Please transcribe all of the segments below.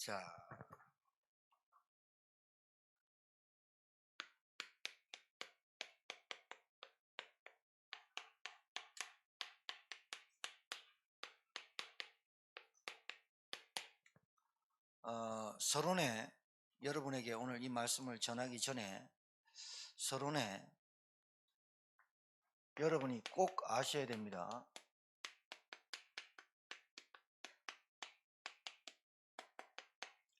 자, 서론에 여러분에게 오늘 이 말씀을 전하기 전에 서론에 여러분이 꼭 아셔야 됩니다.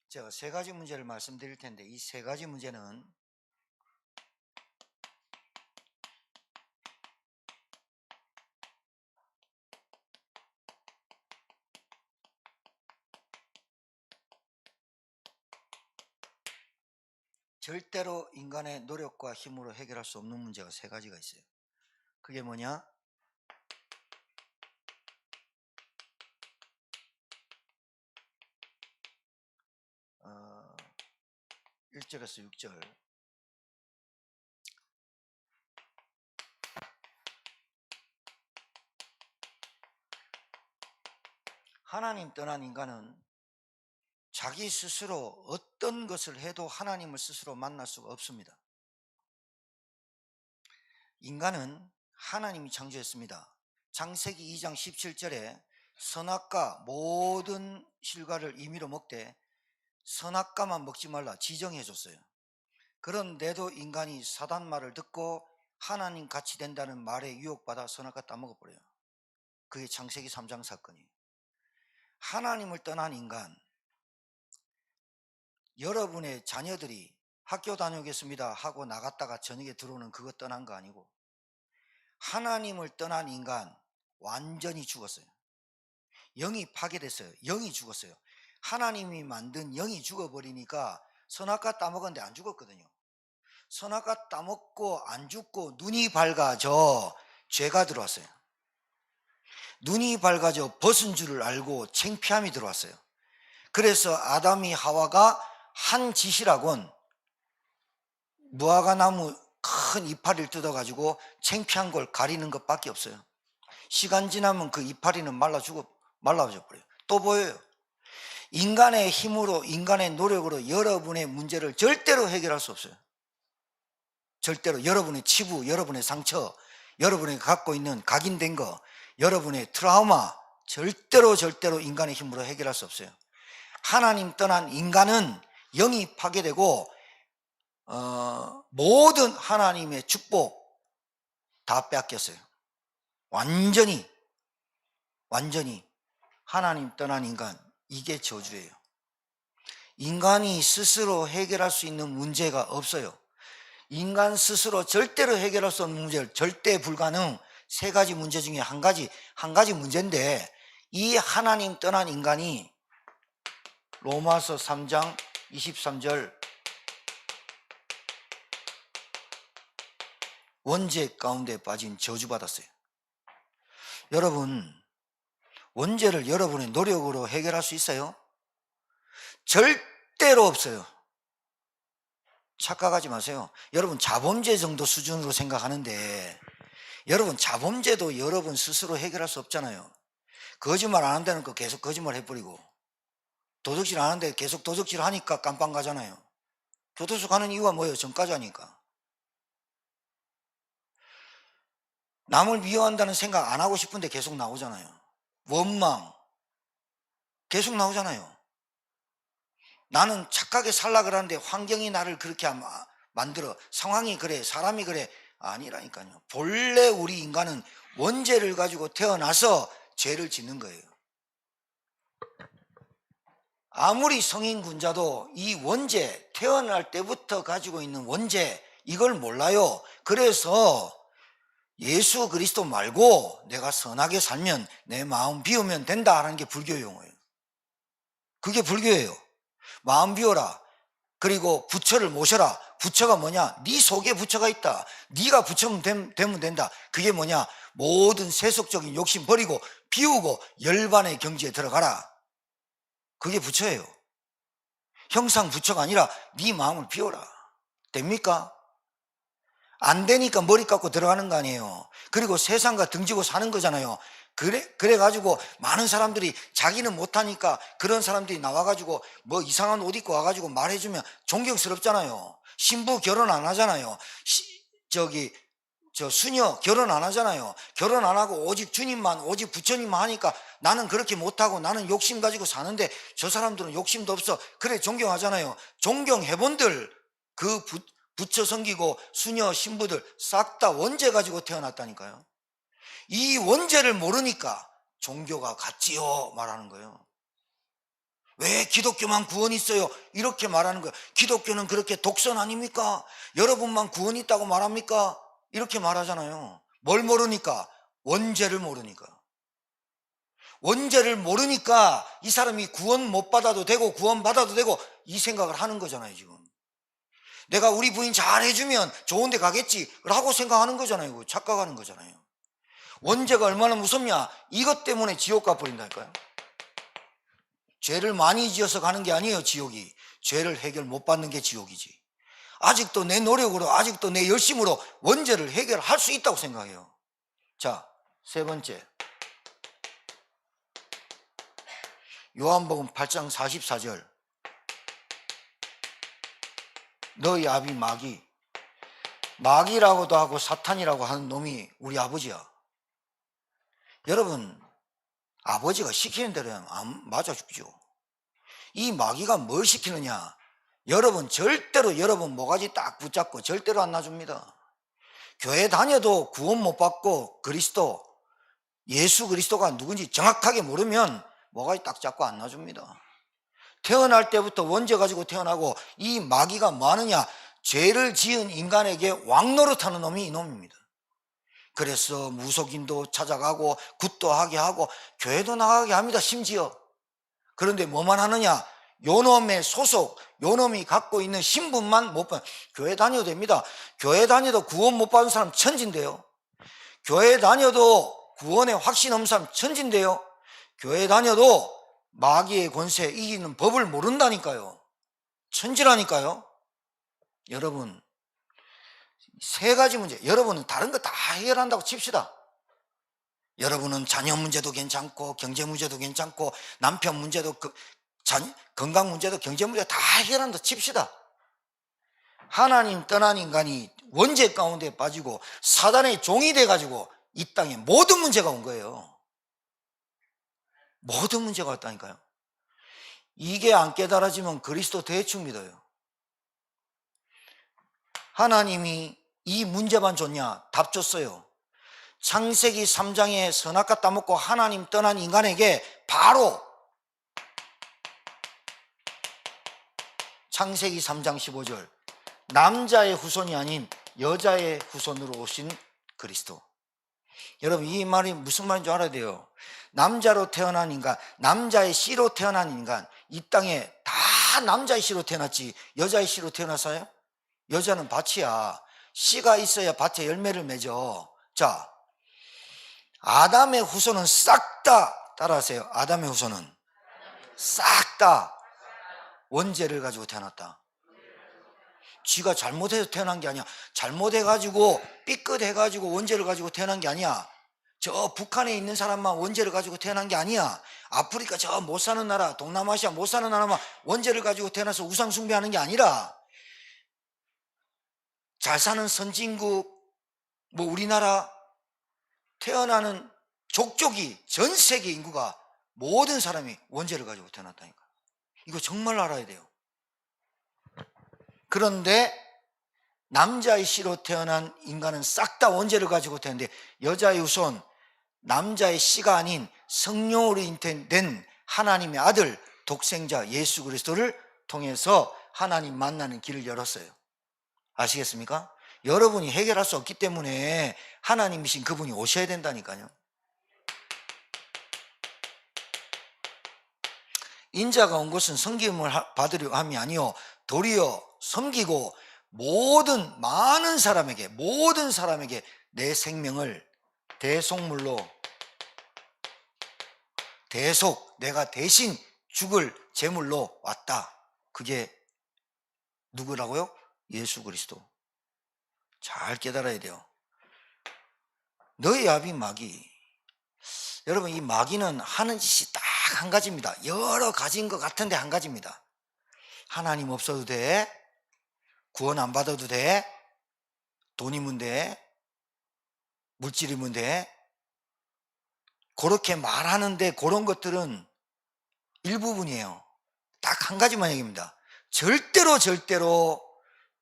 제가 세 가지 문제를 말씀드릴 텐데 이 세 가지 문제는 절대로 인간의 노력과 힘으로 해결할 수 없는 문제가 세 가지가 있어요. 그게 뭐냐? 어, 1절에서 6절. 하나님 떠난 인간은 자기 스스로 어떤 것을 해도 하나님을 스스로 만날 수가 없습니다. 인간은 하나님이 창조했습니다. 창세기 2장 17절에 선악과 모든 실과를 임의로 먹되 선악과만 먹지 말라 지정해 줬어요. 그런데도 인간이 사단 말을 듣고 하나님 같이 된다는 말에 유혹받아 선악과 따먹어버려요. 그게 창세기 3장 사건이에요. 하나님을 떠난 인간, 여러분의 자녀들이 학교 다녀오겠습니다 하고 나갔다가 저녁에 들어오는 그거 떠난 거 아니고 하나님을 떠난 인간 완전히 죽었어요. 영이 파괴됐어요. 영이 죽었어요. 하나님이 만든 영이 죽어버리니까 선악과 따먹었는데 안 죽었거든요. 선악과 따먹고 안 죽고 눈이 밝아져 죄가 들어왔어요. 눈이 밝아져 벗은 줄을 알고 창피함이 들어왔어요. 그래서 아담이 하와가 한 짓이라곤 무화과 나무 큰 이파리를 뜯어가지고 창피한 걸 가리는 것밖에 없어요. 시간 지나면 그 이파리는 말라져 버려요. 또 보여요. 인간의 힘으로 인간의 노력으로 여러분의 문제를 절대로 해결할 수 없어요. 절대로 여러분의 치부, 여러분의 상처, 여러분이 갖고 있는 각인된 거, 여러분의 트라우마 절대로 인간의 힘으로 해결할 수 없어요. 하나님 떠난 인간은 영이 파괴되고 모든 하나님의 축복 다 빼앗겼어요. 완전히 하나님 떠난 인간, 이게 저주예요. 인간이 스스로 해결할 수 있는 문제가 없어요. 인간 스스로 절대로 해결할 수 없는 문제를 절대 불가능 세 가지 문제 중에 한 가지 문제인데 이 하나님 떠난 인간이 로마서 3장 23절 원죄 가운데 빠진 저주받았어요. 여러분, 원죄를 여러분의 노력으로 해결할 수 있어요? 절대로 없어요. 착각하지 마세요. 여러분 자범죄 정도 수준으로 생각하는데 여러분 자범죄도 여러분 스스로 해결할 수 없잖아요. 거짓말 안 한다는 거 계속 거짓말 해버리고 도둑질 안 하는데 계속 도둑질 하니까 깜빵 가잖아요. 교도소 가는 이유가 뭐예요? 전과자 하니까. 남을 미워한다는 생각 안 하고 싶은데 계속 나오잖아요. 원망 계속 나오잖아요. 나는 착하게 살라 그러는데 환경이 나를 그렇게 만들어. 상황이 그래, 사람이 그래. 아니라니까요. 본래 우리 인간은 원죄를 가지고 태어나서 죄를 짓는 거예요. 아무리 성인군자도 이 원죄, 태어날 때부터 가지고 있는 원죄, 이걸 몰라요. 그래서 예수 그리스도 말고 내가 선하게 살면 내 마음 비우면 된다 하는 게 불교 용어예요. 그게 불교예요. 마음 비워라. 그리고 부처를 모셔라. 부처가 뭐냐? 네 속에 부처가 있다. 네가 부처면 되면 된다. 그게 뭐냐? 모든 세속적인 욕심 버리고 비우고 열반의 경지에 들어가라. 그게 부처예요. 형상 부처가 아니라 네 마음을 비워라. 됩니까? 안 되니까 머리 깎고 들어가는 거 아니에요. 그리고 세상과 등지고 사는 거잖아요. 그래가지고 많은 사람들이 자기는 못하니까 그런 사람들이 나와가지고 뭐 이상한 옷 입고 와가지고 말해주면 존경스럽잖아요. 신부 결혼 안 하잖아요. 수녀 결혼 안 하잖아요. 결혼 안 하고 오직 주님만, 오직 부처님만 하니까 나는 그렇게 못하고 나는 욕심 가지고 사는데 저 사람들은 욕심도 없어. 그래 존경하잖아요. 존경해본들 그 부처 섬기고 수녀 신부들 싹 다 원죄 가지고 태어났다니까요. 이 원죄를 모르니까 종교가 같지요 말하는 거예요. 왜 기독교만 구원이 있어요? 이렇게 말하는 거예요. 기독교는 그렇게 독선 아닙니까? 여러분만 구원이 있다고 말합니까? 이렇게 말하잖아요. 뭘 모르니까? 원죄를 모르니까. 원죄를 모르니까 이 사람이 구원 못 받아도 되고 구원 받아도 되고 이 생각을 하는 거잖아요. 지금 내가 우리 부인 잘 해주면 좋은 데 가겠지 라고 생각하는 거잖아요. 착각하는 거잖아요. 원죄가 얼마나 무섭냐? 이것 때문에 지옥 가버린다니까요. 죄를 많이 지어서 가는 게 아니에요. 지옥이 죄를 해결 못 받는 게 지옥이지. 아직도 내 노력으로 아직도 내 열심으로 원죄를 해결할 수 있다고 생각해요. 자, 세 번째, 요한복음 8장 44절. 너희 아비 마귀라고도 하고 사탄이라고 하는 놈이 우리 아버지야. 여러분, 아버지가 시키는 대로 하면 안 맞아 죽죠. 이 마귀가 뭘 시키느냐? 여러분 절대로 여러분 모가지 딱 붙잡고 절대로 안 놔줍니다. 교회 다녀도 구원 못 받고 예수 그리스도가 누군지 정확하게 모르면 모가지 딱 잡고 안 놔줍니다. 태어날 때부터 원죄 가지고 태어나고 이 마귀가 뭐 하느냐? 죄를 지은 인간에게 왕노릇하는 놈이 이놈입니다. 그래서 무속인도 찾아가고 굿도 하게 하고 교회도 나가게 합니다. 심지어. 그런데 뭐만 하느냐? 요놈의 소속, 요놈이 갖고 있는 신분만 못 받는. 교회 다녀도 됩니다. 교회 다녀도 구원 못 받은 사람 천진데요. 교회 다녀도 구원에 확신 없는 사람 천진데요. 교회 다녀도 마귀의 권세 이기는 법을 모른다니까요. 천지라니까요. 여러분, 세 가지 문제, 여러분은 다른 거 다 해결한다고 칩시다. 여러분은 자녀 문제도 괜찮고 경제 문제도 괜찮고 남편 문제도 건강 문제도 경제 문제도 다 해결한다 칩시다. 하나님 떠난 인간이 원죄 가운데 빠지고 사단의 종이 돼가지고 이 땅에 모든 문제가 온 거예요. 모든 문제가 왔다니까요. 이게 안 깨달아지면 그리스도 대충 믿어요. 하나님이 이 문제만 줬냐? 답 줬어요. 창세기 3장에 선악과 따먹고 하나님 떠난 인간에게 바로 창세기 3장 15절 남자의 후손이 아닌 여자의 후손으로 오신 그리스도. 여러분 이 말이 무슨 말인 줄 알아야 돼요. 남자로 태어난 인간, 남자의 씨로 태어난 인간, 이 땅에 다 남자의 씨로 태어났지 여자의 씨로 태어났어요? 여자는 밭이야. 씨가 있어야 밭에 열매를 맺어. 자, 아담의 후손은 싹 다 따라하세요. 아담의 후손은 싹 다 원죄를 가지고 태어났다. 쥐가 잘못해서 태어난 게 아니야. 잘못해가지고 삐끗해가지고 원죄를 가지고 태어난 게 아니야. 저 북한에 있는 사람만 원죄를 가지고 태어난 게 아니야. 아프리카 저 못 사는 나라, 동남아시아 못 사는 나라만 원죄를 가지고 태어나서 우상 숭배하는 게 아니라 잘 사는 선진국, 우리나라 태어나는 족족이 전 세계 인구가 모든 사람이 원죄를 가지고 태어났다니까. 이거 정말 알아야 돼요. 그런데 남자의 씨로 태어난 인간은 싹 다 원죄를 가지고 태어났는데 여자의 후손, 남자의 씨가 아닌 성령으로 잉태된 하나님의 아들 독생자 예수 그리스도를 통해서 하나님 만나는 길을 열었어요. 아시겠습니까? 여러분이 해결할 수 없기 때문에 하나님이신 그분이 오셔야 된다니까요. 인자가 온 것은 섬김을 받으려 함이 아니요 도리어 섬기고 모든 사람에게 내 생명을 대속물로 내가 대신 죽을 제물로 왔다. 그게 누구라고요? 예수 그리스도. 잘 깨달아야 돼요. 너희 아비 마귀, 여러분, 이 마귀는 하는 짓이 딱 한 가지입니다. 여러 가지인 것 같은데 한 가지입니다. 하나님 없어도 돼, 구원 안 받아도 돼, 돈이면 돼, 물질이면 돼, 그렇게 말하는데 그런 것들은 일부분이에요. 딱 한 가지만 얘기입니다. 절대로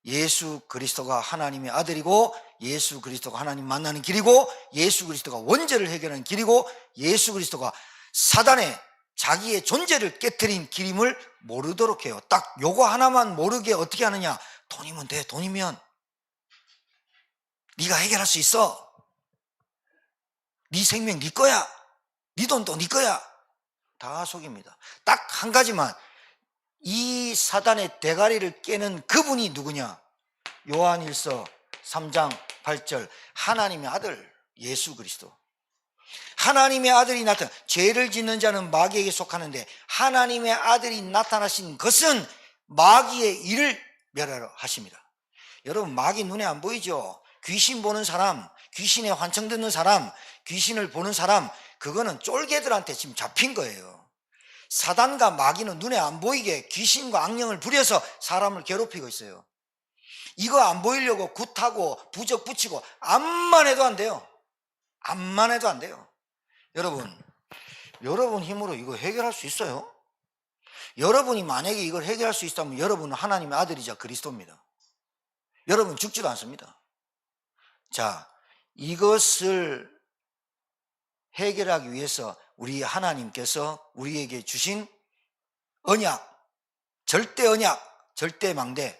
예수 그리스도가 하나님의 아들이고, 예수 그리스도가 하나님 만나는 길이고, 예수 그리스도가 원죄를 해결하는 길이고, 예수 그리스도가 사단의 자기의 존재를 깨트린 길임을 모르도록 해요. 딱 요거 하나만 모르게 어떻게 하느냐? 돈이면 돼. 돈이면 네가 해결할 수 있어. 네 생명 네 거야. 네 돈도 네 거야. 다 속입니다. 딱 한 가지만, 이 사단의 대가리를 깨는 그분이 누구냐? 요한일서 3장 8절, 하나님의 아들 예수 그리스도. 하나님의 아들이 나타나, 죄를 짓는 자는 마귀에게 속하는데 하나님의 아들이 나타나신 것은 마귀의 일을 멸하러 하십니다. 여러분, 마귀 눈에 안 보이죠? 귀신 보는 사람, 귀신의 환청 듣는 사람, 귀신을 보는 사람, 그거는 쫄개들한테 지금 잡힌 거예요. 사단과 마귀는 눈에 안 보이게 귀신과 악령을 부려서 사람을 괴롭히고 있어요. 이거 안 보이려고 굿하고 부적 붙이고 암만 해도 안 돼요. 암만 해도 안 돼요. 여러분 힘으로 이거 해결할 수 있어요? 여러분이 만약에 이걸 해결할 수 있다면 여러분은 하나님의 아들이자 그리스도입니다. 여러분 죽지도 않습니다. 자, 이것을 해결하기 위해서 우리 하나님께서 우리에게 주신 언약, 절대 언약, 절대 망대,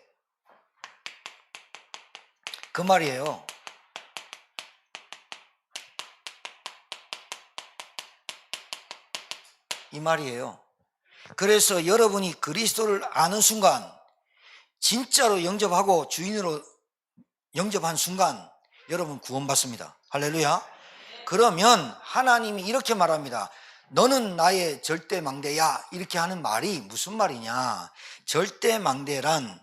그 말이에요. 이 말이에요. 그래서 여러분이 그리스도를 아는 순간, 진짜로 영접하고 주인으로 영접한 순간 여러분 구원받습니다. 할렐루야. 그러면 하나님이 이렇게 말합니다. 너는 나의 절대 망대야. 이렇게 하는 말이 무슨 말이냐? 절대 망대란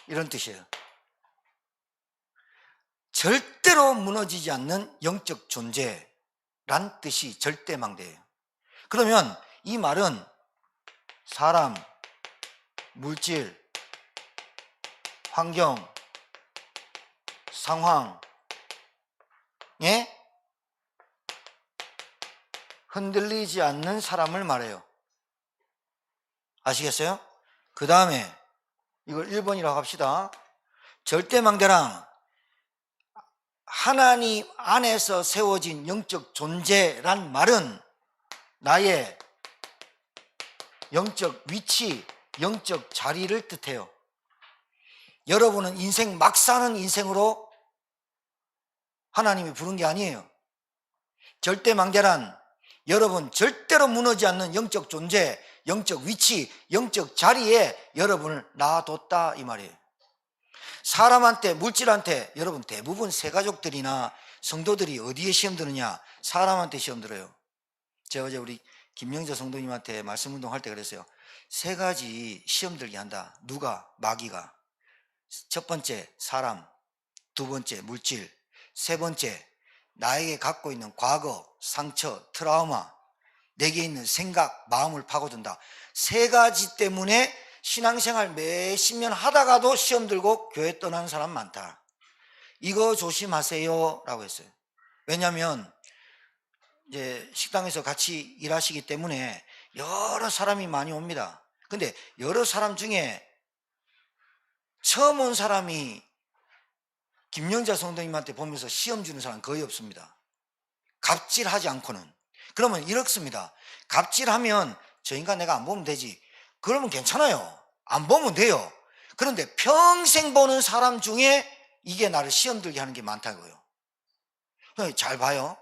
이런 뜻이에요. 절대로 무너지지 않는 영적 존재란 뜻이 절대망대예요. 그러면 이 말은 사람, 물질, 환경, 상황, 흔들리지 않는 사람을 말해요. 아시겠어요? 그 다음에 이걸 1번이라고 합시다. 절대망대랑 하나님 안에서 세워진 영적 존재란 말은 나의 영적 위치, 영적 자리를 뜻해요. 여러분은 인생 막 사는 인생으로 하나님이 부른 게 아니에요. 절대망대란 여러분 절대로 무너지지 않는 영적 존재, 영적 위치, 영적 자리에 여러분을 놔뒀다 이 말이에요. 사람한테, 물질한테, 여러분 대부분 새가족들이나 성도들이 어디에 시험 드느냐? 사람한테 시험 들어요. 제가 어제 우리 김영재 성도님한테 말씀운동 할 때 그랬어요. 세 가지 시험 들게 한다. 누가? 마귀가. 첫 번째 사람, 두 번째 물질, 세 번째 나에게 갖고 있는 과거, 상처, 트라우마, 내게 있는 생각, 마음을 파고든다. 세 가지 때문에 신앙생활 몇십 년 하다가도 시험 들고 교회 떠나는 사람 많다. 이거 조심하세요 라고 했어요. 왜냐하면 이제 식당에서 같이 일하시기 때문에 여러 사람이 많이 옵니다. 근데 여러 사람 중에 처음 온 사람이 김영자 성도님한테 보면서 시험 주는 사람 거의 없습니다. 갑질하지 않고는. 그러면 이렇습니다. 갑질하면 저 인간 내가 안 보면 되지. 그러면 괜찮아요. 안 보면 돼요. 그런데 평생 보는 사람 중에 이게 나를 시험 들게 하는 게 많다고요. 잘 봐요.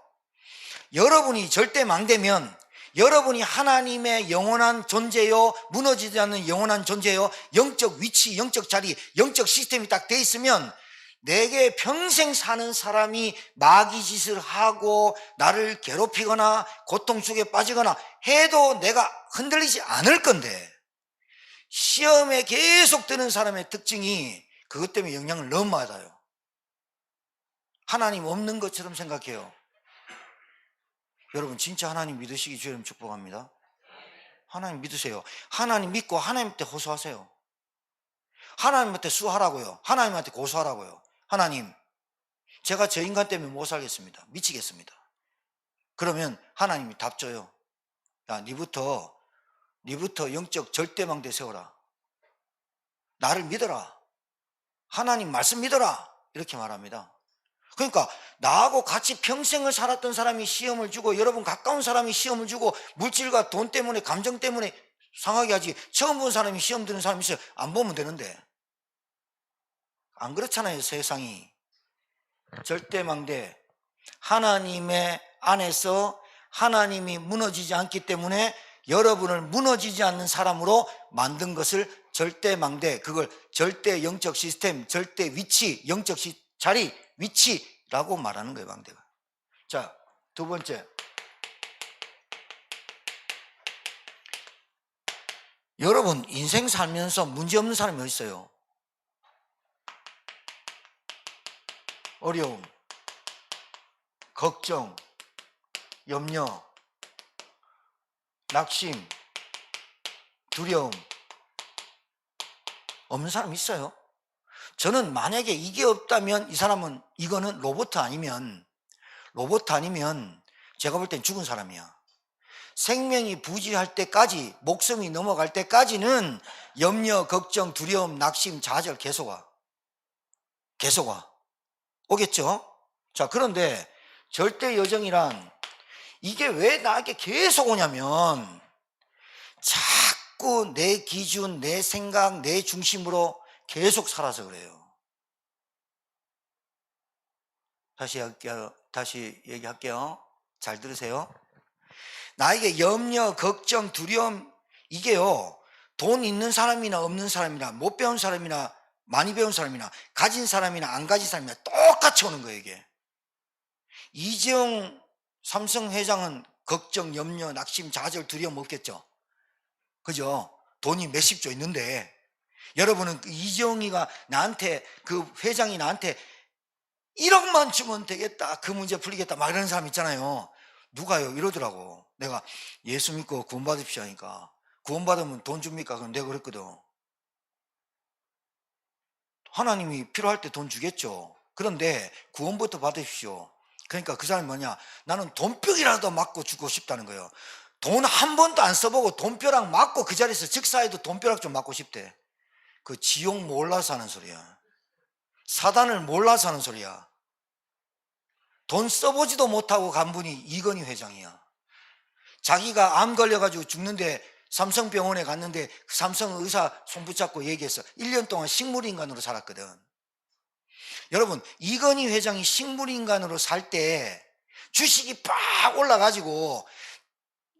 여러분이 절대 망대면 여러분이 하나님의 영원한 존재요, 무너지지 않는 영원한 존재요, 영적 위치, 영적 자리, 영적 시스템이 딱 돼 있으면 내게 평생 사는 사람이 마귀 짓을 하고 나를 괴롭히거나 고통 속에 빠지거나 해도 내가 흔들리지 않을 건데, 시험에 계속 드는 사람의 특징이 그것 때문에 영향을 너무 받아요. 하나님 없는 것처럼 생각해요. 여러분 진짜 하나님 믿으시기 주님 축복합니다. 하나님 믿으세요. 하나님 믿고 하나님한테 호소하세요. 하나님한테 수하라고요. 하나님한테 고소하라고요. 하나님, 제가 저 인간 때문에 못 살겠습니다. 미치겠습니다. 그러면 하나님이 답 줘요. 야, 니부터 영적 절대망대 세워라. 나를 믿어라. 하나님 말씀 믿어라. 이렇게 말합니다. 그러니까 나하고 같이 평생을 살았던 사람이 시험을 주고, 여러분 가까운 사람이 시험을 주고, 물질과 돈 때문에 감정 때문에 상하게 하지, 처음 본 사람이 시험 드는 사람이 있어요. 안 보면 되는데. 안 그렇잖아요. 세상이. 절대망대, 하나님의 안에서 하나님이 무너지지 않기 때문에 여러분을 무너지지 않는 사람으로 만든 것을 절대망대, 그걸 절대 영적 시스템, 절대 위치, 영적 자리, 위치라고 말하는 거예요. 망대가. 자, 두 번째, 여러분 인생 살면서 문제없는 사람이 어디 있어요? 어려움, 걱정, 염려, 낙심, 두려움 없는 사람 있어요? 저는 만약에 이게 없다면 이 사람은, 이거는 로봇 아니면 제가 볼 땐 죽은 사람이야. 생명이 부지할 때까지, 목숨이 넘어갈 때까지는 염려, 걱정, 두려움, 낙심, 좌절 계속 와. 오겠죠? 자, 그런데 절대 여정이란 이게 왜 나에게 계속 오냐면, 자꾸 내 기준, 내 생각, 내 중심으로 계속 살아서 그래요. 다시 얘기할게요. 잘 들으세요. 나에게 염려, 걱정, 두려움, 이게요, 돈 있는 사람이나 없는 사람이나, 못 배운 사람이나 많이 배운 사람이나, 가진 사람이나 안 가진 사람이나 똑같이 오는 거예요. 이게. 이재용 삼성 회장은 걱정, 염려, 낙심, 좌절, 두려움 없겠죠? 그죠? 돈이 몇십조 있는데, 여러분은 그 이재용이가 나한테, 그 회장이 나한테 1억만 주면 되겠다, 그 문제 풀리겠다 막 이러는 사람 있잖아요. 누가요? 이러더라고. 내가 예수 믿고 구원 받으십시오 하니까, 구원 받으면 돈 줍니까? 그럼 내가 그랬거든. 하나님이 필요할 때 돈 주겠죠. 그런데 구원부터 받으십시오. 그러니까 그 사람이 뭐냐, 나는 돈병이라도 맞고 죽고 싶다는 거예요. 돈 한 번도 안 써보고 돈벼락 맞고 그 자리에서 즉사해도 돈벼락 좀 맞고 싶대. 그 지옥 몰라서 하는 소리야. 사단을 몰라서 하는 소리야. 돈 써보지도 못하고 간 분이 이건희 회장이야. 자기가 암 걸려가지고 죽는데 삼성병원에 갔는데 그 삼성 의사 손 붙잡고 얘기했어. 1년 동안 식물인간으로 살았거든. 여러분, 이건희 회장이 식물인간으로 살 때 주식이 팍 올라가지고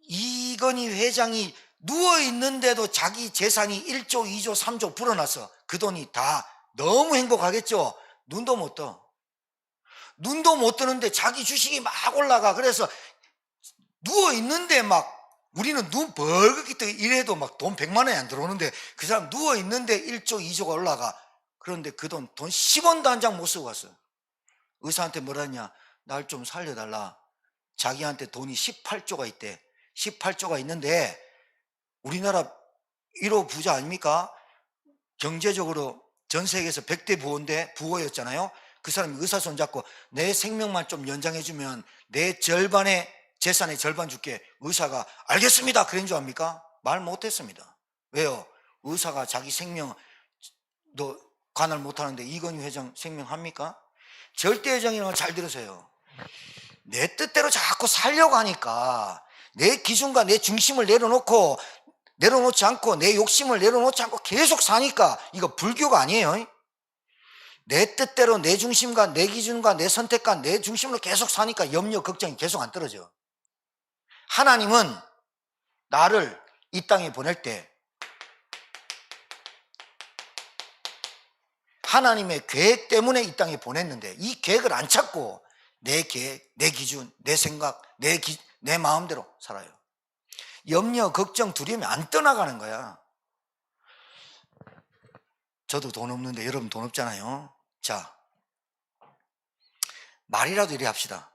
이건희 회장이 누워있는데도 자기 재산이 1조, 2조, 3조 불어났어. 그 돈이 다 너무 행복하겠죠. 눈도 못 떠. 눈도 못 뜨는데 자기 주식이 막 올라가. 그래서 누워있는데 막, 우리는 눈 벌겋게 뜨 이래도 막 돈 100만 원이 안 들어오는데 그 사람 누워있는데 1조, 2조가 올라가. 그런데 그 돈 10원도 한 장 못 쓰고 갔어. 의사한테 뭐라 했냐, 날 좀 살려달라. 자기한테 돈이 18조가 있대. 18조가 있는데 우리나라 1호 부자 아닙니까? 경제적으로 전 세계에서 100대 부호였잖아요. 그 사람이 의사 손잡고 내 생명만 좀 연장해주면 내 절반의 재산의 절반 줄게. 의사가 알겠습니다 그런 줄 압니까? 말 못했습니다. 왜요? 의사가 자기 생명 너 관할 못하는데 이건희 회장 생명 합니까? 절대회장이라는 걸 잘 들으세요. 내 뜻대로 자꾸 살려고 하니까 내 기준과 내 중심을 내려놓지 않고 내 욕심을 내려놓지 않고 계속 사니까 이거 불교가 아니에요. 내 뜻대로 내 중심과 내 기준과 내 선택과 내 중심으로 계속 사니까 염려, 걱정이 계속 안 떨어져. 하나님은 나를 이 땅에 보낼 때 하나님의 계획 때문에 이 땅에 보냈는데 이 계획을 안 찾고 내 계획, 내 기준, 내 생각, 내 마음대로 살아요. 염려, 걱정, 두려움이 안 떠나가는 거야. 저도 돈 없는데 여러분 돈 없잖아요. 자, 말이라도 이래 합시다.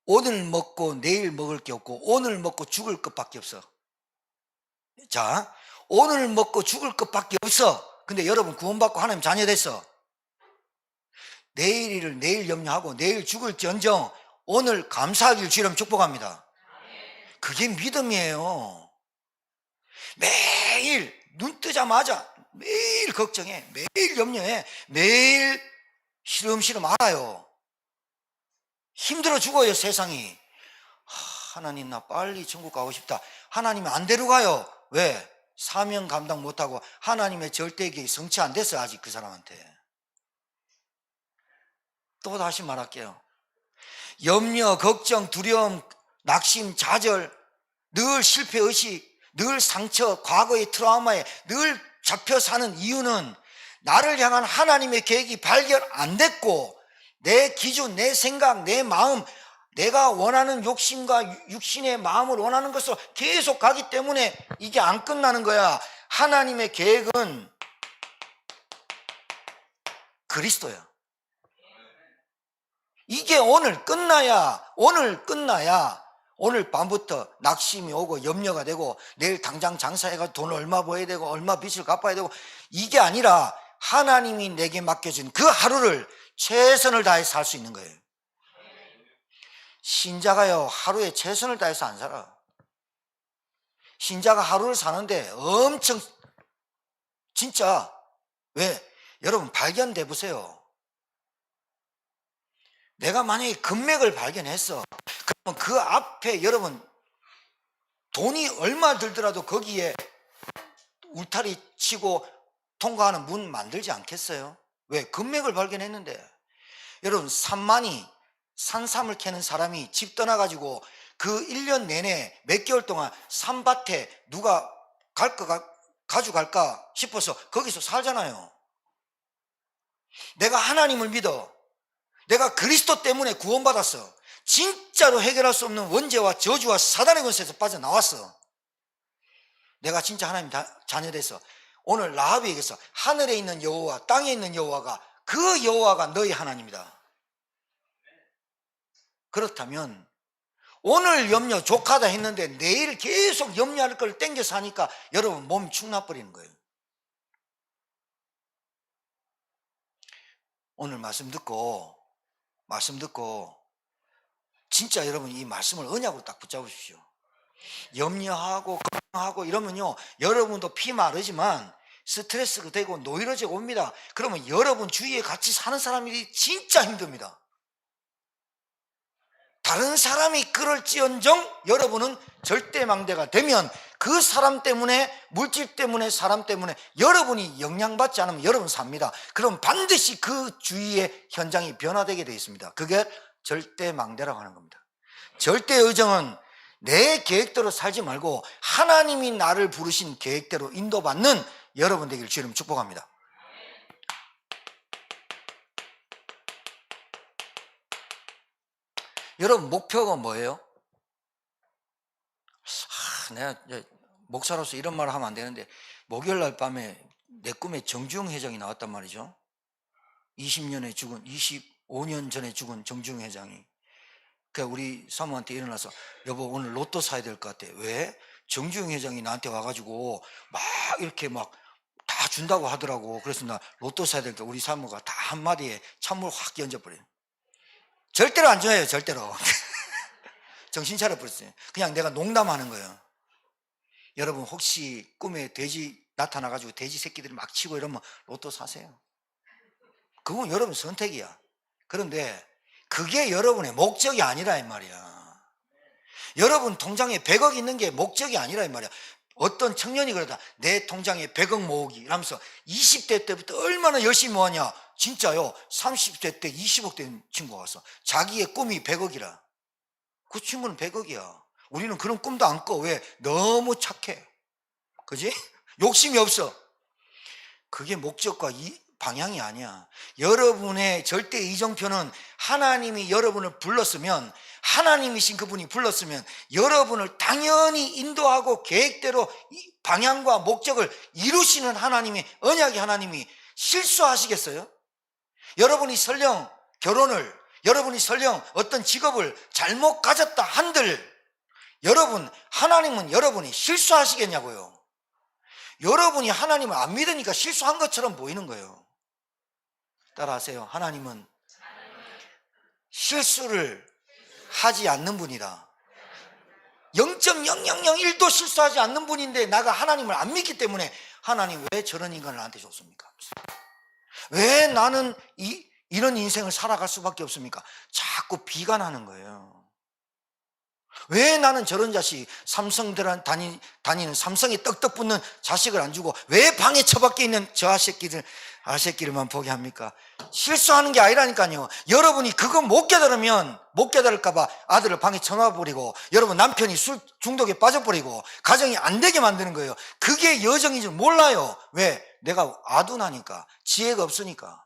오늘 먹고 내일 먹을 게 없고 오늘 먹고 죽을 것밖에 없어. 자, 오늘 먹고 죽을 것밖에 없어. 근데 여러분 구원받고 하나님 자녀 됐어. 내일 일을 내일 염려하고 내일 죽을지언정 오늘 감사하기를 주님 축복합니다. 그게 믿음이에요. 매일 눈 뜨자마자 매일 걱정해, 매일 염려해, 매일 시름시름 알아요. 힘들어 죽어요 세상이. 하나님 나 빨리 천국 가고 싶다. 하나님은 안 데려가요. 왜? 사명 감당 못하고 하나님의 절대 계획이 성취 안 됐어 아직 그 사람한테. 또 다시 말할게요. 염려, 걱정, 두려움, 낙심, 좌절, 늘 실패의식, 늘 상처, 과거의 트라우마에 늘 잡혀 사는 이유는 나를 향한 하나님의 계획이 발견 안 됐고 내 기준, 내 생각, 내 마음, 내가 원하는 욕심과 육신의 마음을 원하는 것으로 계속 가기 때문에 이게 안 끝나는 거야. 하나님의 계획은 그리스도야. 이게 오늘 끝나야 오늘 밤부터 낙심이 오고 염려가 되고 내일 당장 장사해가 돈을 얼마 벌어야 되고 얼마 빚을 갚아야 되고 이게 아니라 하나님이 내게 맡겨준 그 하루를 최선을 다해서 살 수 있는 거예요. 신자가요 하루에 최선을 다해서 안 살아. 신자가 하루를 사는데 엄청 진짜 왜? 여러분 발견돼 보세요. 내가 만약에 금맥을 발견했어. 그러면 그 앞에 여러분 돈이 얼마 들더라도 거기에 울타리 치고 통과하는 문 만들지 않겠어요? 왜? 금맥을 발견했는데. 여러분 산삼을 캐는 사람이 집 떠나가지고 그 1년 내내 몇 개월 동안 산밭에 누가 가져갈까 싶어서 거기서 살잖아요. 내가 하나님을 믿어. 내가 그리스도 때문에 구원받았어. 진짜로 해결할 수 없는 원죄와 저주와 사단의 권세에서 빠져나왔어. 내가 진짜 하나님 자녀 돼서 오늘 라합에게서 하늘에 있는 여호와 땅에 있는 여호와가 그 여호와가 너희 하나님이다. 그렇다면 오늘 염려 족하다 했는데 내일 계속 염려할 걸 땡겨서 하니까 여러분 몸이 축 나버리는 거예요. 오늘 말씀 듣고 진짜 여러분 이 말씀을 언약으로 딱 붙잡으십시오. 염려하고 걱정하고 이러면요 여러분도 피 마르지만 스트레스가 되고 노이로제가 옵니다. 그러면 여러분 주위에 같이 사는 사람들이 진짜 힘듭니다. 다른 사람이 그럴지언정 여러분은 절대망대가 되면 그 사람 때문에 물질 때문에 사람 때문에 여러분이 영향받지 않으면 여러분 삽니다. 그럼 반드시 그 주위의 현장이 변화되게 되어 있습니다. 그게 절대망대라고 하는 겁니다. 절대의정은 내 계획대로 살지 말고 하나님이 나를 부르신 계획대로 인도받는 여러분 되기를 주님 축복합니다. 여러분 목표가 뭐예요? 내가 목사로서 이런 말을 하면 안 되는데 목요일 날 밤에 내 꿈에 정주영 회장이 나왔단 말이죠. 25년 전에 죽은 정주영 회장이. 그러니까 우리 사모한테 일어나서 여보 오늘 로또 사야 될 것 같아. 왜? 정주영 회장이 나한테 와가지고 막 이렇게 막 다 준다고 하더라고. 그래서 나 로또 사야 될 때 우리 사모가 다 한마디에 찬물 확 얹어버려요. 절대로 안 줘요. 절대로. 정신 차려버렸어요. 그냥 내가 농담하는 거예요. 여러분 혹시 꿈에 돼지 나타나가지고 돼지 새끼들이 막 치고 이러면 로또 사세요. 그건 여러분 선택이야. 그런데 그게 여러분의 목적이 아니라 이 말이야. 여러분 통장에 100억 있는 게 목적이 아니라 이 말이야. 어떤 청년이 그러다 내 통장에 100억 모으기 이러면서 20대 때부터 얼마나 열심히 모았냐. 진짜요 30대 때 20억 된 친구가 와서 자기의 꿈이 100억이라. 그 친구는 100억이야. 우리는 그런 꿈도 안 꿔. 왜? 너무 착해. 그지? 욕심이 없어. 그게 목적과 방향이 아니야. 여러분의 절대 이정표는 하나님이 여러분을 불렀으면, 하나님이신 그분이 불렀으면 여러분을 당연히 인도하고 계획대로 방향과 목적을 이루시는 하나님이, 언약의 하나님이 실수하시겠어요? 여러분이 설령 결혼을, 여러분이 설령 어떤 직업을 잘못 가졌다 한들 여러분, 하나님은 여러분이 실수하시겠냐고요. 여러분이 하나님을 안 믿으니까 실수한 것처럼 보이는 거예요. 따라하세요. 하나님은 실수를 하지 않는 분이다. 0.0001도 실수하지 않는 분인데 나가 하나님을 안 믿기 때문에 하나님 왜 저런 인간을 나한테 줬습니까? 왜 나는 이런 인생을 살아갈 수밖에 없습니까? 자꾸 비관하는 거예요. 왜 나는 저런 자식, 다니는 삼성에 떡떡 붙는 자식을 안 주고 왜 방에 처박혀 있는 저 아새끼들만 보게 합니까? 실수하는 게 아니라니까요. 여러분이 그거 못 깨달을까봐 아들을 방에 쳐놔버리고, 여러분 남편이 술 중독에 빠져버리고 가정이 안 되게 만드는 거예요. 그게 여정인 줄 몰라요. 왜? 내가 아둔하니까, 지혜가 없으니까,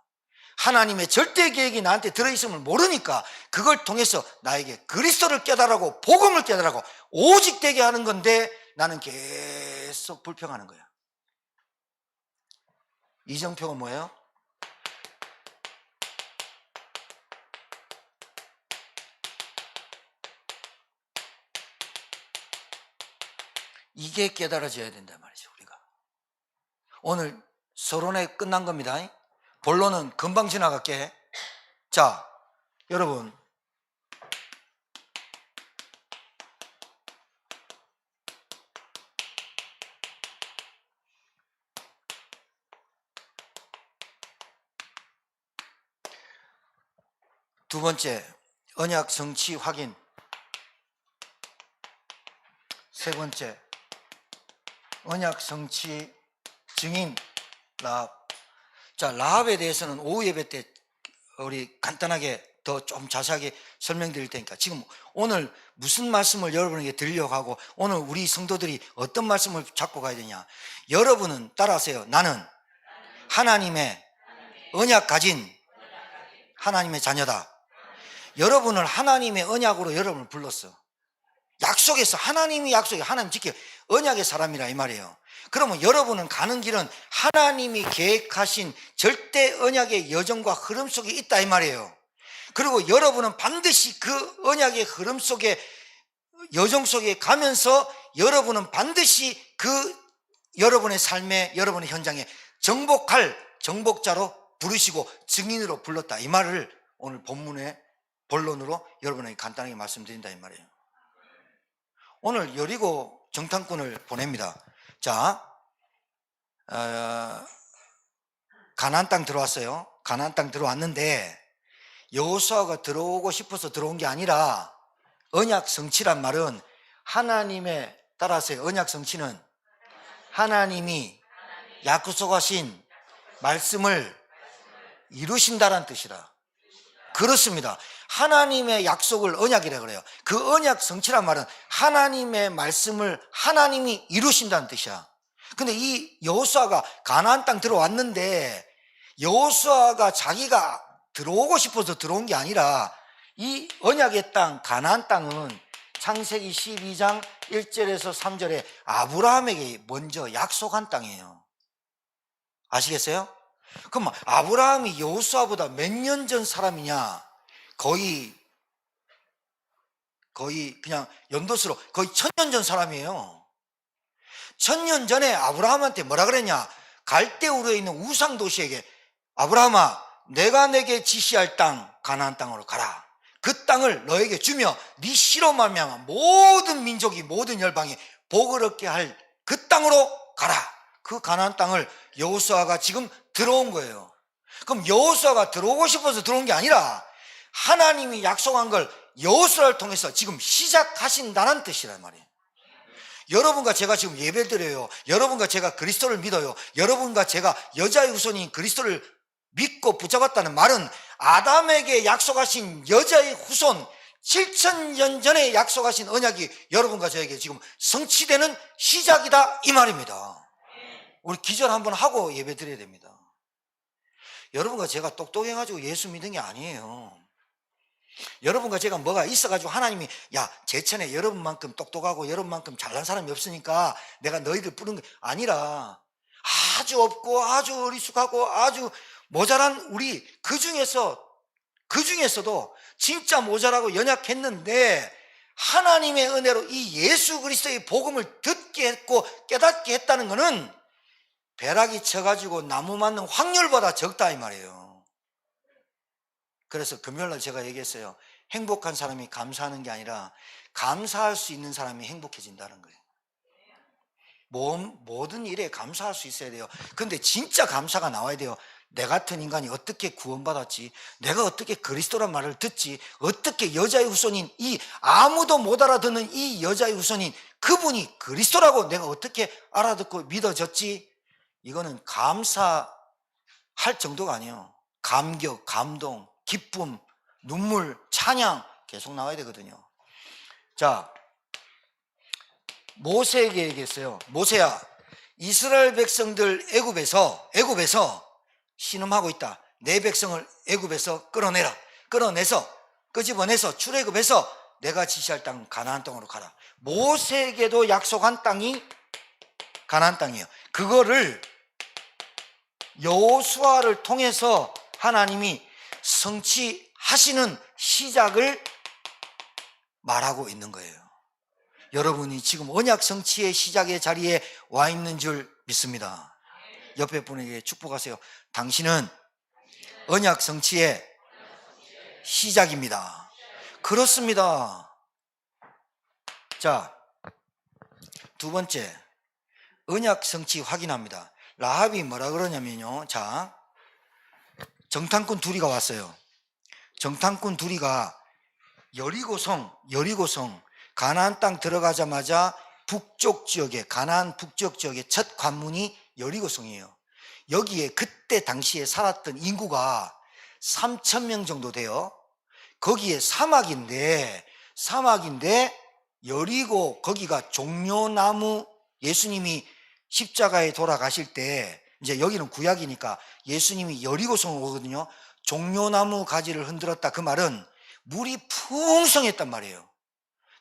하나님의 절대 계획이 나한테 들어있음을 모르니까 그걸 통해서 나에게 그리스도를 깨달으라고, 복음을 깨달으라고 오직 되게 하는 건데 나는 계속 불평하는 거야. 이정표가 뭐예요? 이게 깨달아져야 된단 말이죠. 우리가 오늘 서론에 끝난 겁니다. 본론은 금방 지나갈게. 자, 여러분, 두 번째, 언약 성취 확인. 세 번째, 언약 성취 증인 라합. 자, 라합에 대해서는 오후 예배 때 우리 간단하게 더 좀 자세하게 설명드릴 테니까, 지금 오늘 무슨 말씀을 여러분에게 드리려고 하고 오늘 우리 성도들이 어떤 말씀을 잡고 가야 되냐. 여러분은 따라하세요. 나는 하나님의 언약 가진 하나님의 자녀다. 여러분을 하나님의 언약으로 여러분을 불렀어. 약속했어. 하나님이 약속해. 하나님 지켜. 언약의 사람이라 이 말이에요. 그러면 여러분은 가는 길은 하나님이 계획하신 절대 언약의 여정과 흐름 속에 있다 이 말이에요. 그리고 여러분은 반드시 그 언약의 흐름 속에, 여정 속에 가면서 여러분은 반드시 그 여러분의 삶에, 여러분의 현장에 정복할 정복자로 부르시고 증인으로 불렀다 이 말을 오늘 본문의 본론으로 여러분에게 간단하게 말씀드린다 이 말이에요. 오늘 여리고 정탐꾼을 보냅니다. 자, 가나안 땅 들어왔어요. 가나안 땅 들어왔는데 여호수아가 들어오고 싶어서 들어온 게 아니라, 언약 성취란 말은 하나님의, 따라하세요. 언약 성취는 하나님이 약속하신 말씀을 이루신다는 뜻이라. 그렇습니다. 하나님의 약속을 언약이라고 그래요. 그 언약 성취란 말은 하나님의 말씀을 하나님이 이루신다는 뜻이야. 근데 이 여호수아가 가나안 땅 들어왔는데 여호수아가 자기가 들어오고 싶어서 들어온 게 아니라, 이 언약의 땅 가나안 땅은 창세기 12장 1절에서 3절에 아브라함에게 먼저 약속한 땅이에요. 아시겠어요? 그럼 아브라함이 여호수아보다 몇 년 전 사람이냐? 거의 그냥 연도수로 거의 1000년 전 사람이에요. 1000년 전에 아브라함한테 뭐라 그랬냐? 갈대우르에 있는 우상 도시에게, 아브라함아, 내가 내게 지시할 땅 가나안 땅으로 가라. 그 땅을 너에게 주며 네 씨로 말미암아 모든 민족이, 모든 열방이 복을 얻게 할 그 땅으로 가라. 그 가나안 땅을 여호수아가 지금 들어온 거예요. 그럼 여호수아가 들어오고 싶어서 들어온 게 아니라 하나님이 약속한 걸 여호수아를 통해서 지금 시작하신다는 뜻이란 말이에요. 여러분과 제가 지금 예배를 드려요. 여러분과 제가 그리스도를 믿어요. 여러분과 제가 여자의 후손인 그리스도를 믿고 붙잡았다는 말은 아담에게 약속하신 여자의 후손, 7000년 전에 약속하신 언약이 여러분과 저에게 지금 성취되는 시작이다 이 말입니다. 우리 기절 한번 하고 예배 드려야 됩니다. 여러분과 제가 똑똑해가지고 예수 믿은 게 아니에요. 여러분과 제가 뭐가 있어가지고 하나님이 야 제천에 여러분만큼 똑똑하고 여러분만큼 잘난 사람이 없으니까 내가 너희들 부른 게 아니라 아주 없고 아주 어리숙하고 아주 모자란 우리 그 중에서도 진짜 모자라고 연약했는데 하나님의 은혜로 이 예수 그리스도의 복음을 듣게 했고 깨닫게 했다는 것은 벼락이 쳐가지고 나무 맞는 확률보다 적다 이 말이에요. 그래서 금요일날 제가 얘기했어요. 행복한 사람이 감사하는 게 아니라 감사할 수 있는 사람이 행복해진다는 거예요. 모든 일에 감사할 수 있어야 돼요. 근데 진짜 감사가 나와야 돼요. 내 같은 인간이 어떻게 구원받았지, 내가 어떻게 그리스도란 말을 듣지, 어떻게 여자의 후손인 이 아무도 못 알아듣는 이 여자의 후손인 그분이 그리스도라고 내가 어떻게 알아듣고 믿어졌지. 이거는 감사할 정도가 아니에요. 감격, 감동, 기쁨, 눈물, 찬양 계속 나와야 되거든요. 자, 모세에게 얘기했어요. 모세야, 이스라엘 백성들 애굽에서 신음하고 있다. 내 백성을 애굽에서 끌어내서 끄집어내서 출애굽해서 내가 지시할 땅 가나안 땅으로 가라. 모세에게도 약속한 땅이 가나안 땅이에요. 그거를 여호수아를 통해서 하나님이 성취하시는 시작을 말하고 있는 거예요. 여러분이 지금 언약 성취의 시작의 자리에 와 있는 줄 믿습니다. 옆에 분에게 축복하세요. 당신은 언약 성취의 시작입니다. 그렇습니다. 자, 두 번째, 언약 성취 확인합니다. 라합이 뭐라 그러냐면요. 자, 정탐꾼 둘이가 왔어요. 정탐꾼 둘이가 여리고성 가나안 땅 들어가자마자 가나안 북쪽 지역의 첫 관문이 여리고성이에요. 여기에 그때 당시에 살았던 인구가 3,000명 정도 돼요. 거기에 사막인데 여리고 거기가 종려나무, 예수님이 십자가에 돌아가실 때 이제 여기는 구약이니까 예수님이 여리고성을 오거든요. 종려나무 가지를 흔들었다. 그 말은 물이 풍성했단 말이에요.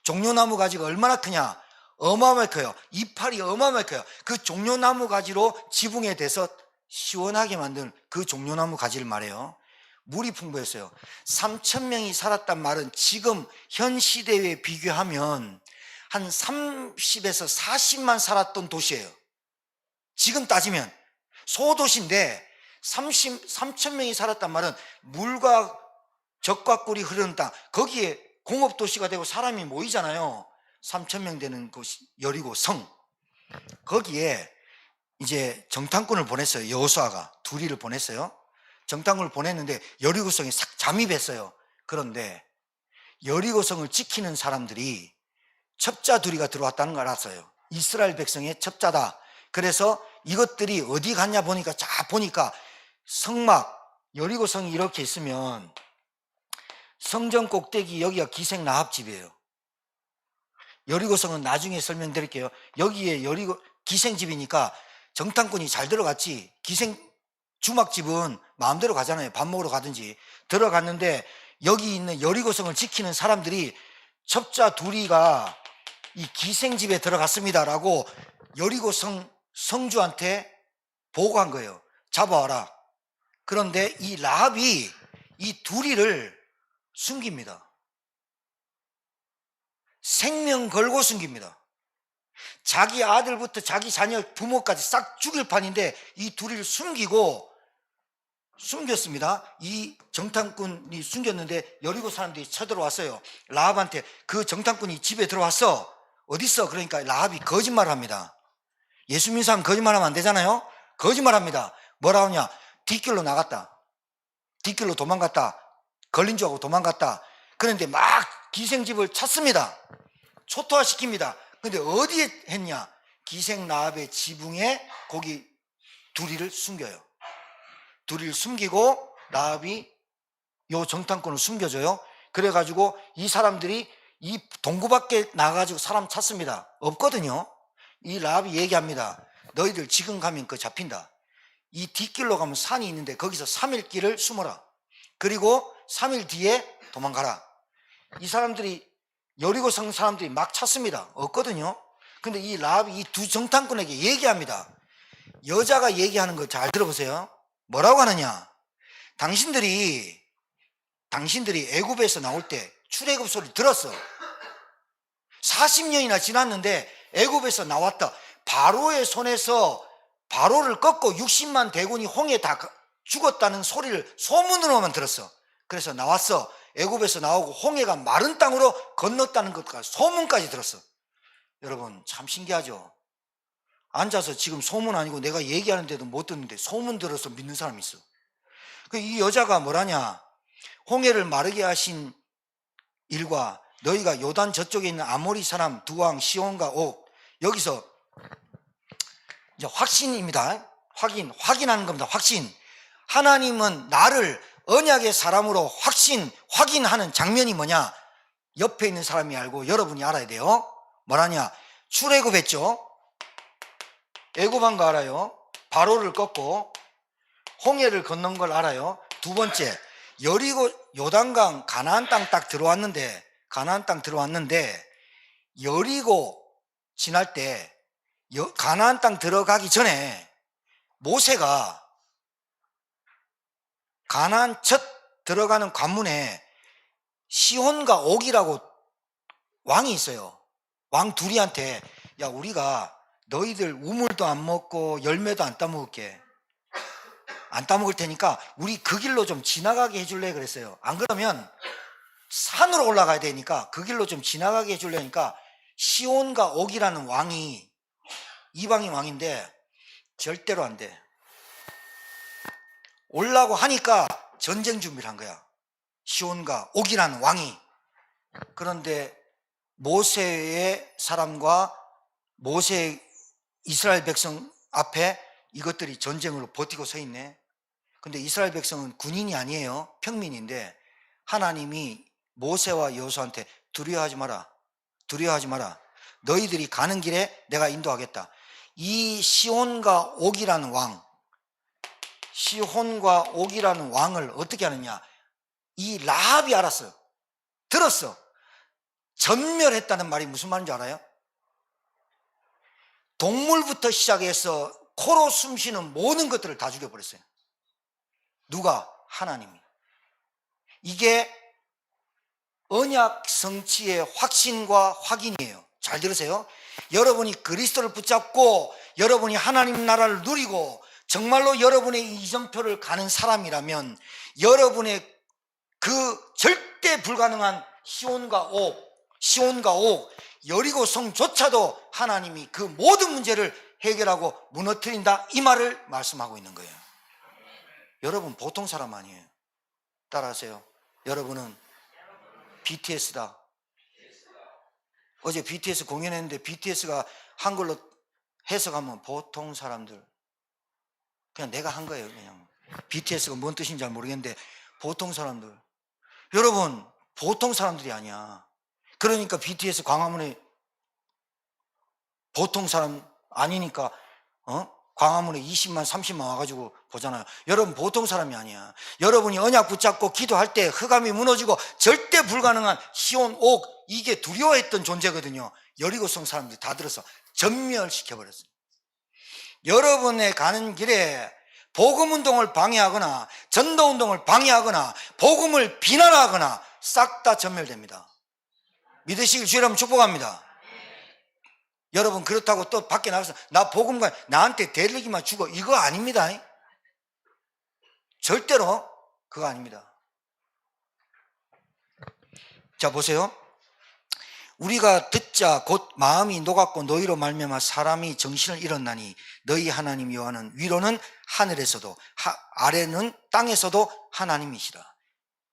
종려나무 가지가 얼마나 크냐? 어마어마하게 커요. 이파리 어마어마하게 커요. 그 종려나무 가지로 지붕에 대서 시원하게 만든 그 종려나무 가지를 말해요. 물이 풍부했어요. 3,000명이 살았단 말은 지금 현 시대에 비교하면 한 30에서 40만 살았던 도시예요. 지금 따지면 소도시인데 3,000명이 살았단 말은 물과 젖과 꿀이 흐르는 땅, 거기에 공업도시가 되고 사람이 모이잖아요. 3,000명 되는 곳이 여리고 성. 거기에 이제 정탐꾼을 보냈어요. 여호수아가 둘이를 보냈어요. 정탐꾼을 보냈는데 여리고성에 싹 잠입했어요. 그런데 여리고성을 지키는 사람들이 첩자 둘이가 들어왔다는 걸 알았어요. 이스라엘 백성의 첩자다. 그래서 이것들이 어디 갔냐 보니까 성막, 여리고성이 이렇게 있으면 성전 꼭대기 여기가 기생 라합집이에요. 여리고성은 나중에 설명드릴게요. 여기에 기생집이니까 정탐꾼이 잘 들어갔지. 주막집은 마음대로 가잖아요. 밥 먹으러 가든지. 들어갔는데 여기 있는 여리고성을 지키는 사람들이 첩자 둘이가 이 기생집에 들어갔습니다라고 여리고성 성주한테 보고한 거예요. 잡아와라. 그런데 이 라합이 이 둘이를 숨깁니다. 생명 걸고 숨깁니다. 자기 아들부터 자기 자녀 부모까지 싹 죽일 판인데 이 둘이를 숨겼습니다. 이 정탐꾼이 숨겼는데 여리고 사람들이 쳐들어왔어요. 라합한테 그 정탐꾼이 집에 들어왔어. 어딨어? 그러니까 라합이 거짓말을 합니다. 예수 믿는 사람 거짓말하면 안 되잖아요. 거짓말합니다. 뭐라 하냐? 뒷길로 나갔다. 뒷길로 도망갔다. 걸린 줄 알고 도망갔다. 그런데 막 기생집을 찾습니다. 초토화시킵니다. 근데 어디에 했냐? 기생 라합의 지붕에 거기 둘이를 숨겨요. 둘이를 숨기고 라합이 요 정탐꾼을 숨겨줘요. 그래가지고 이 사람들이 이 동구 밖에 나가가지고 사람 찾습니다. 없거든요. 이 라합이 얘기합니다. 너희들 지금 가면 그 잡힌다. 이 뒷길로 가면 산이 있는데 거기서 3일 길을 숨어라. 그리고 3일 뒤에 도망가라. 이 사람들이 여리고성 사람들이 막 찾습니다. 없거든요. 근데 이 라합이 이 두 정탐꾼에게 얘기합니다. 여자가 얘기하는 거 잘 들어보세요. 뭐라고 하느냐? 당신들이 애굽에서 나올 때 출애굽 소리 들었어. 40년이나 지났는데 애굽에서 나왔다. 바로의 손에서 바로를 꺾고 60만 대군이 홍해에 다 죽었다는 소리를 소문으로만 들었어. 그래서 나왔어. 애굽에서 나오고 홍해가 마른 땅으로 건넜다는 것까지 소문까지 들었어. 여러분 참 신기하죠. 앉아서 지금 소문 아니고 내가 얘기하는데도 못 듣는데 소문 들어서 믿는 사람이 있어. 이 여자가 뭐라냐? 홍해를 마르게 하신 일과 너희가 요단 저쪽에 있는 아모리 사람 두 왕 시온과 옥, 여기서 이제 확신입니다. 확인하는 겁니다. 확신. 하나님은 나를 언약의 사람으로 확인하는 장면이 뭐냐? 옆에 있는 사람이 알고 여러분이 알아야 돼요. 뭐라냐? 출애굽했죠. 애굽한 거 알아요. 바로를 꺾고 홍해를 건넌 걸 알아요. 두 번째, 여리고 요단강 가나안 땅 딱 들어왔는데 여리고 지날 때 가나안 땅 들어가기 전에 모세가 가나안 첫 들어가는 관문에 시혼과 옥이라고 왕이 있어요. 왕 둘이한테 야 우리가 너희들 우물도 안 먹고 열매도 안 따먹을 테니까 우리 그 길로 좀 지나가게 해줄래 그랬어요. 안 그러면 산으로 올라가야 되니까 그 길로 좀 지나가게 해줄래니까 시온과 옥이라는 왕이 이방인 왕인데 절대로 안 돼. 올라고 하니까 전쟁 준비를 한 거야. 시온과 옥이라는 왕이. 그런데 모세의 사람과 모세의 이스라엘 백성 앞에 이것들이 전쟁으로 버티고 서 있네. 근데 이스라엘 백성은 군인이 아니에요. 평민인데 하나님이 모세와 여호수아한테 두려워하지 마라. 너희들이 가는 길에 내가 인도하겠다. 이 시혼과 옥이라는 왕을 어떻게 하느냐? 이 라합이 알았어요. 들었어. 전멸했다는 말이 무슨 말인지 알아요? 동물부터 시작해서 코로 숨쉬는 모든 것들을 다 죽여버렸어요. 누가? 하나님이. 이게 언약 성취의 확신과 확인이에요. 잘 들으세요. 여러분이 그리스도를 붙잡고 여러분이 하나님 나라를 누리고 정말로 여러분의 이정표를 가는 사람이라면 여러분의 그 절대 불가능한 시온과 옥, 여리고 성조차도 하나님이 그 모든 문제를 해결하고 무너뜨린다, 이 말을 말씀하고 있는 거예요. 여러분 보통 사람 아니에요. 따라하세요. 여러분은 BTS다. 어제 BTS 공연했는데 BTS가 한글로 해석하면 보통 사람들, 그냥 내가 한 거예요. 그냥 BTS가 뭔 뜻인지 잘 모르겠는데 보통 사람들. 여러분 보통 사람들이 아니야. 그러니까 BTS 광화문에 보통 사람 아니니까 광화문에 20만 30만 와가지고 보잖아요. 여러분 보통 사람이 아니야. 여러분이 언약 붙잡고 기도할 때 흑암이 무너지고 절대 불가능한 시온, 옥, 이게 두려워했던 존재거든요. 여리고성 사람들이 다 들어서 전멸시켜버렸어요. 여러분의 가는 길에 복음운동을 방해하거나 전도운동을 방해하거나 복음을 비난하거나 싹 다 전멸됩니다. 믿으시길 주의 이름으로 축복합니다. 여러분 그렇다고 또 밖에 나가서 나 복음가 나한테 대리기만 주고 이거 아닙니다. 절대로 그거 아닙니다. 자 보세요. 우리가 듣자 곧 마음이 녹았고 너희로 말미암아 사람이 정신을 잃었나니 너희 하나님 여호와는 위로는 하늘에서도 아래는 땅에서도 하나님이시라.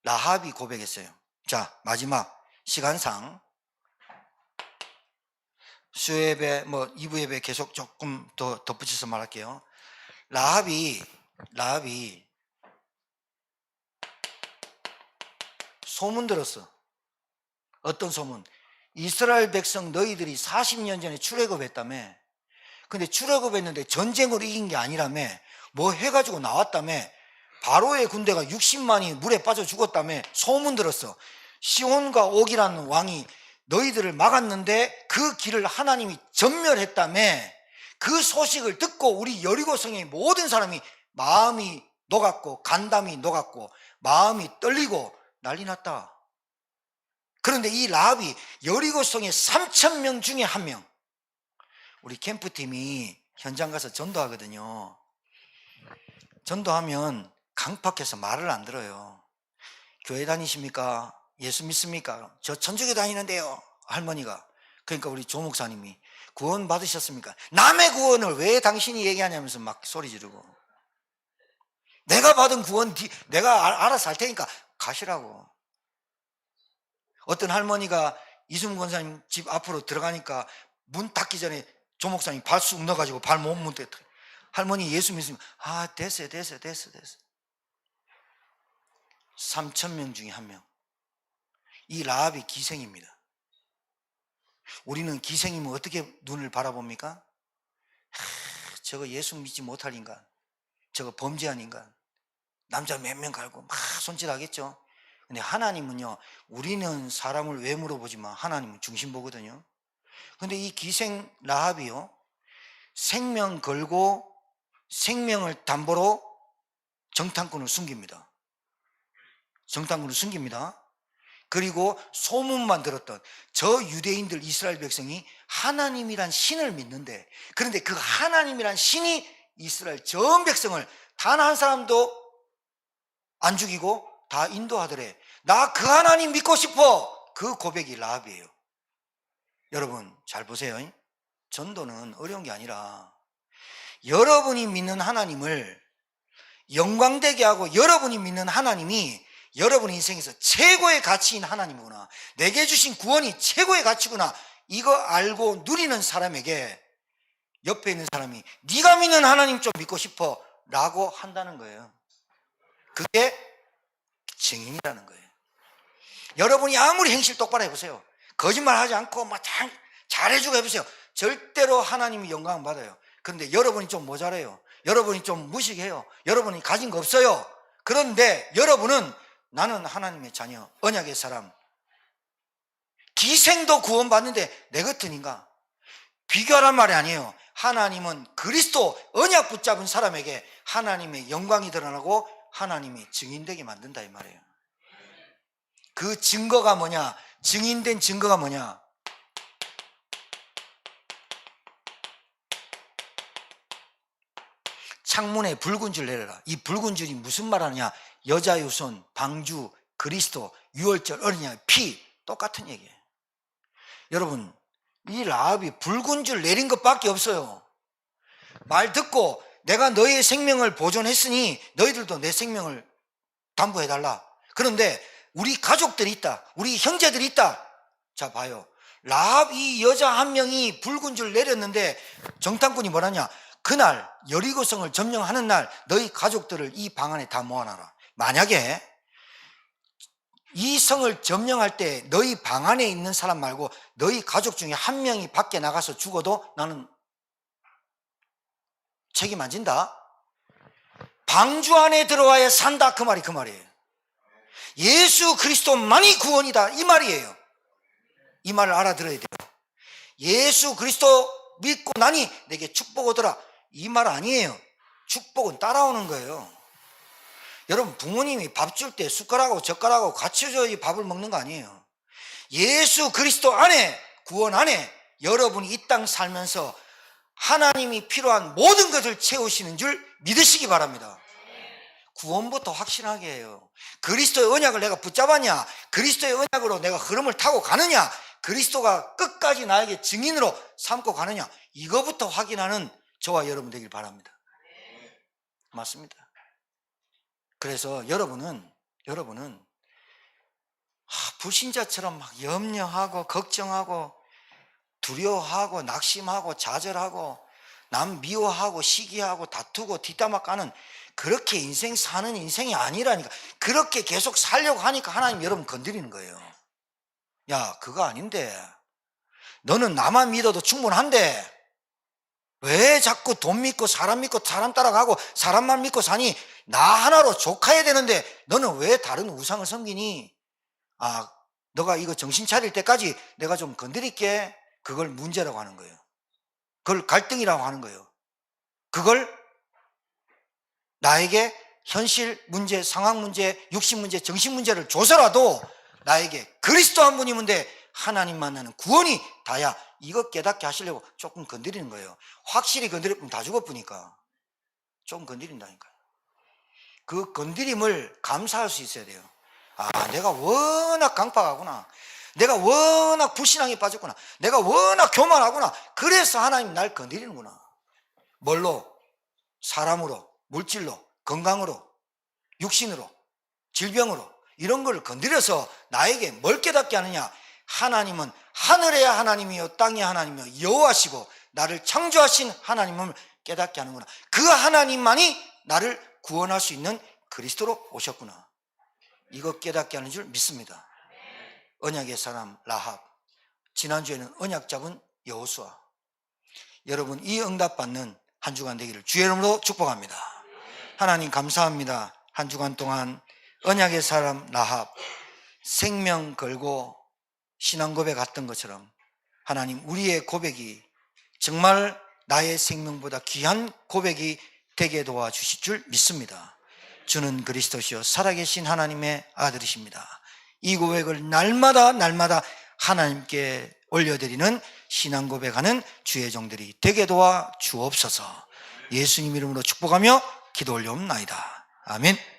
라합이 고백했어요. 자 마지막 시간상 수예배 2부 예배 계속 조금 더 덧붙여서 말할게요. 라합이 소문 들었어. 어떤 소문? 이스라엘 백성 너희들이 40년 전에 출애굽했다며. 근데 출애굽했는데 전쟁으로 이긴 게 아니라며. 뭐 해가지고 나왔다며. 바로의 군대가 60만이 물에 빠져 죽었다며 소문 들었어. 시온과 옥이라는 왕이 너희들을 막았는데 그 길을 하나님이 전멸했다며. 그 소식을 듣고 우리 여리고성의 모든 사람이 마음이 녹았고 간담이 녹았고 마음이 떨리고 난리 났다. 그런데 이 라합이 여리고성의 3,000명 중에 한 명. 우리 캠프팀이 현장 가서 전도하거든요. 전도하면 강팍해서 말을 안 들어요. 교회 다니십니까? 예수 믿습니까? 저 천주교 다니는데요. 할머니가. 그러니까 우리 조 목사님이 구원 받으셨습니까? 남의 구원을 왜 당신이 얘기하냐면서 막 소리 지르고. 내가 받은 구원 내가 알아서 할 테니까 가시라고. 어떤 할머니가 이순 권사님 집 앞으로 들어가니까 문 닫기 전에 조 목사님 발 쑥 넣어가지고 발 못 문대. 할머니 예수 믿으면 됐어요. 3,000명 중에 한 명. 이 라합이 기생입니다. 우리는 기생이면 어떻게 눈을 바라봅니까? 저거 예수 믿지 못할 인간, 저거 범죄한 인간, 남자 몇 명 갈고 막 손짓하겠죠. 근데 하나님은요, 우리는 사람을 외모로 보지만 하나님은 중심 보거든요. 근데 이 기생 라합이요, 생명 걸고 생명을 담보로 정탐꾼을 숨깁니다. 그리고 소문만 들었던 저 유대인들 이스라엘 백성이 하나님이란 신을 믿는데, 그런데 그 하나님이란 신이 이스라엘 전 백성을 단 한 사람도 안 죽이고 다 인도하더래. 나 그 하나님 믿고 싶어. 그 고백이 라합이에요. 여러분 잘 보세요. 전도는 어려운 게 아니라 여러분이 믿는 하나님을 영광되게 하고, 여러분이 믿는 하나님이 여러분 인생에서 최고의 가치인 하나님이구나, 내게 주신 구원이 최고의 가치구나, 이거 알고 누리는 사람에게 옆에 있는 사람이 네가 믿는 하나님 좀 믿고 싶어 라고 한다는 거예요. 그게 증인이라는 거예요. 여러분이 아무리 행실 똑바로 해보세요. 거짓말하지 않고 막 잘해주고 해보세요. 절대로 하나님이 영광 받아요. 그런데 여러분이 좀 모자라요. 여러분이 좀 무식해요. 여러분이 가진 거 없어요. 그런데 여러분은 나는 하나님의 자녀, 언약의 사람, 기생도 구원받는데 내 같은 인간, 비교하란 말이 아니에요. 하나님은 그리스도 언약 붙잡은 사람에게 하나님의 영광이 드러나고 하나님이 증인되게 만든다 이 말이에요. 그 증거가 뭐냐? 증인된 증거가 뭐냐? 창문에 붉은 줄 내려라. 이 붉은 줄이 무슨 말 하느냐? 여자의 후손, 방주, 그리스도, 유월절, 어린양, 피, 똑같은 얘기예요. 여러분, 이 라합이 붉은 줄 내린 것밖에 없어요. 말 듣고 내가 너희의 생명을 보존했으니 너희들도 내 생명을 담보해달라. 그런데 우리 가족들이 있다, 우리 형제들이 있다. 자 봐요, 라합 이 여자 한 명이 붉은 줄 내렸는데 정탐꾼이 뭐라냐? 그날 여리고성을 점령하는 날 너희 가족들을 이 방 안에 다 모아놔라. 만약에 이 성을 점령할 때 너희 방 안에 있는 사람 말고 너희 가족 중에 한 명이 밖에 나가서 죽어도 나는 책임 안 진다. 방주 안에 들어와야 산다, 그 말이에요. 예수 그리스도만이 구원이다 이 말이에요. 이 말을 알아들어야 돼요. 예수 그리스도 믿고 나니 내게 축복 오더라, 이 말 아니에요. 축복은 따라오는 거예요. 여러분, 부모님이 밥 줄 때 숟가락하고 젓가락하고 같이 줘야지 밥을 먹는 거 아니에요. 예수 그리스도 안에, 구원 안에 여러분이 이 땅 살면서 하나님이 필요한 모든 것을 채우시는 줄 믿으시기 바랍니다. 구원부터 확신하게 해요. 그리스도의 언약을 내가 붙잡았냐? 그리스도의 언약으로 내가 흐름을 타고 가느냐? 그리스도가 끝까지 나에게 증인으로 삼고 가느냐? 이거부터 확인하는 저와 여러분 되길 바랍니다. 맞습니다. 그래서 여러분은 불신자처럼 막 염려하고 걱정하고 두려워하고 낙심하고 좌절하고 남 미워하고 시기하고 다투고 뒷담화 까는 그렇게 인생 사는 인생이 아니라니까. 그렇게 계속 살려고 하니까 하나님 여러분 건드리는 거예요. 야, 그거 아닌데, 너는 나만 믿어도 충분한데, 왜 자꾸 돈 믿고 사람 따라가고 사람만 믿고 사니? 나 하나로 족해야 되는데 너는 왜 다른 우상을 섬기니? 아, 너가 이거 정신 차릴 때까지 내가 좀 건드릴게. 그걸 문제라고 하는 거예요. 그걸 갈등이라고 하는 거예요. 그걸 나에게 현실 문제, 상황 문제, 육신 문제, 정신 문제를 줘서라도 나에게 그리스도 한 분이면 돼. 하나님 만나는 구원이 다야. 이거 깨닫게 하시려고 조금 건드리는 거예요. 확실히 건드리면 다 죽어버리니까 조금 건드린다니까요. 그 건드림을 감사할 수 있어야 돼요. 아, 내가 워낙 강팍하구나. 내가 워낙 불신앙에 빠졌구나. 내가 워낙 교만하구나. 그래서 하나님 날 건드리는구나. 뭘로? 사람으로, 물질로, 건강으로, 육신으로, 질병으로 이런 걸 건드려서 나에게 뭘 깨닫게 하느냐? 하나님은 하늘의 하나님이요 땅의 하나님이요 여호와시고 나를 창조하신 하나님을 깨닫게 하는구나. 그 하나님만이 나를 구원할 수 있는 그리스도로 오셨구나. 이거 깨닫게 하는 줄 믿습니다. 언약의 사람 라합, 지난주에는 언약 잡은 여호수아. 여러분, 이 응답받는 한 주간 되기를 주의 이름으로 축복합니다. 하나님 감사합니다. 한 주간 동안 언약의 사람 라합 생명 걸고 신앙 고백했던 것처럼 하나님, 우리의 고백이 정말 나의 생명보다 귀한 고백이 되게 도와주실 줄 믿습니다. 주는 그리스도시요 살아계신 하나님의 아들이십니다. 이 고백을 날마다 하나님께 올려드리는 신앙 고백하는 주의 종들이 되게 도와 주옵소서. 예수님 이름으로 축복하며 기도 올려옵나이다. 아멘.